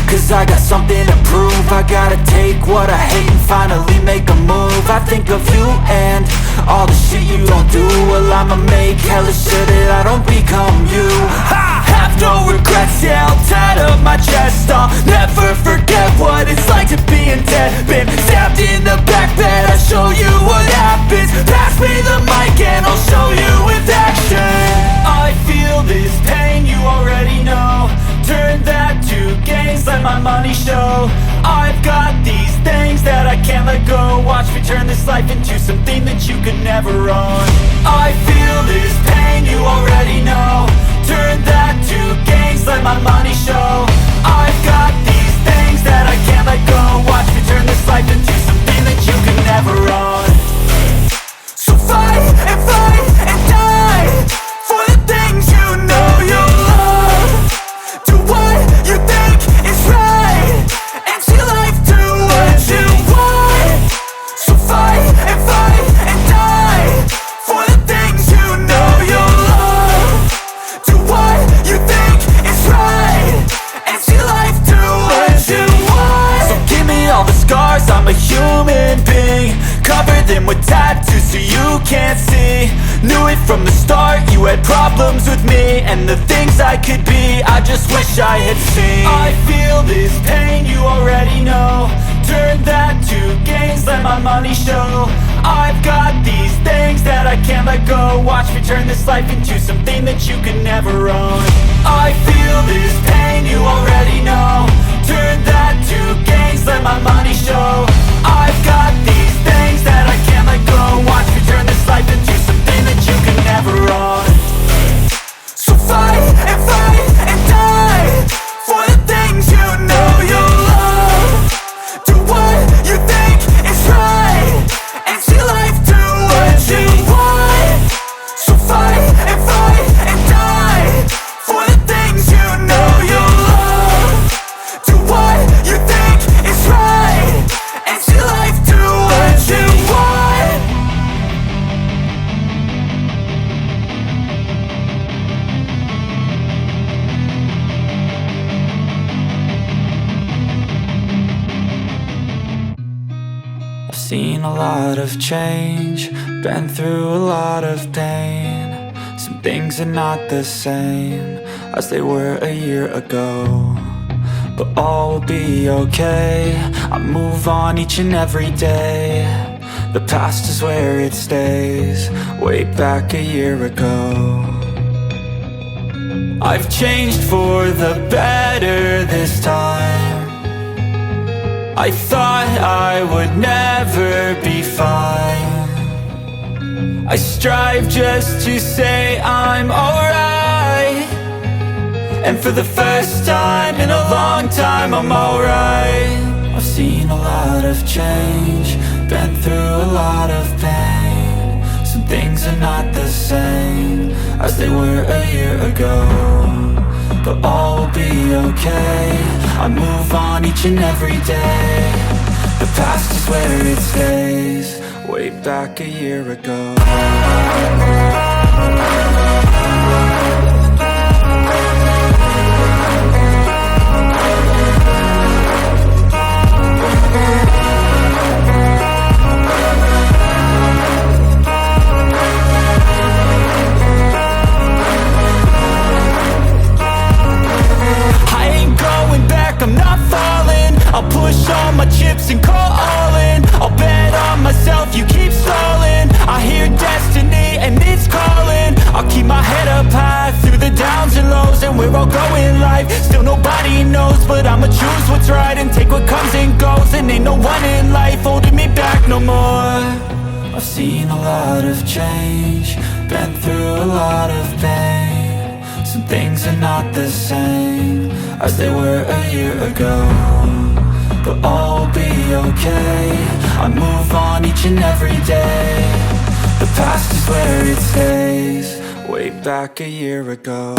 cause I got something to prove. I gotta take what I hate and finally make a move. I think of you and all the shit you don't do. Well, I'ma make hella sure that I don't become you. I have no regrets, yeah, I'll tie up my chest. I'll never forget what it's like to be in debt. Been stabbed in the back bed, I'll show you what happens. Pass me the mic and I'll show you with action. I feel this pain, you already know. Turn that to gains, let my money show. I've got these things that I can't let go. Watch me turn this life into something that you could never own. I feel this pain, you already know. Turn that to gains, let my money show. I've got these things that I can't let go. Watch me turn this life into something that you could never own. So fight and die for the things you know you love. Do what you think is right and see life do what you want. So fight and die for the things you know you love. Do what you think is right and see life do what you want. So give me all the scars, I'm a human being. Cover them with tattoos so you can't see. Knew it from the start, you had problems with me and the things I could be, I just wish I had seen. I feel this pain, you already know. Turn that to gains, let my money show. I've got these things that I can't let go. Watch me turn this life into something that you can never own. I feel this pain, you already know. Turn that to gains, let my money show. I've got these things that I can't let go. Watch me turn this life into something that you can never own. So fight and die for the things you know you love. Do what you think is right and see life do what you want. So fight and die for the things you know you love. Do what you think is right and see life do what you want. I've seen a lot of change, been through a lot of pain. Some things are not the same as they were a year ago, but all will be okay. I move on each and every day. The past is where it stays, way back a year ago. I've changed for the better this time. I thought I would never be fine. I strive just to say I'm alright, and for the first time in a long time I'm alright. I've seen a lot of change, been through a lot of pain. Some things are not the same as they were a year ago, but all will be okay. I move on each and every day. The past is where it stays, way back a year ago. I'm not falling, I'll push all my chips and call all in. I'll bet on myself, you keep stalling. I hear destiny and it's calling. I'll keep my head up high through the downs and lows, and we're all going live. Still nobody knows, but I'ma choose what's right and take what comes and goes. And ain't no one in life holding me back no more. I've seen a lot of change, been through a lot of pain. Some things are not the same as they were a year ago, but all will be okay. I move on each and every day. The past is where it stays, way back a year ago.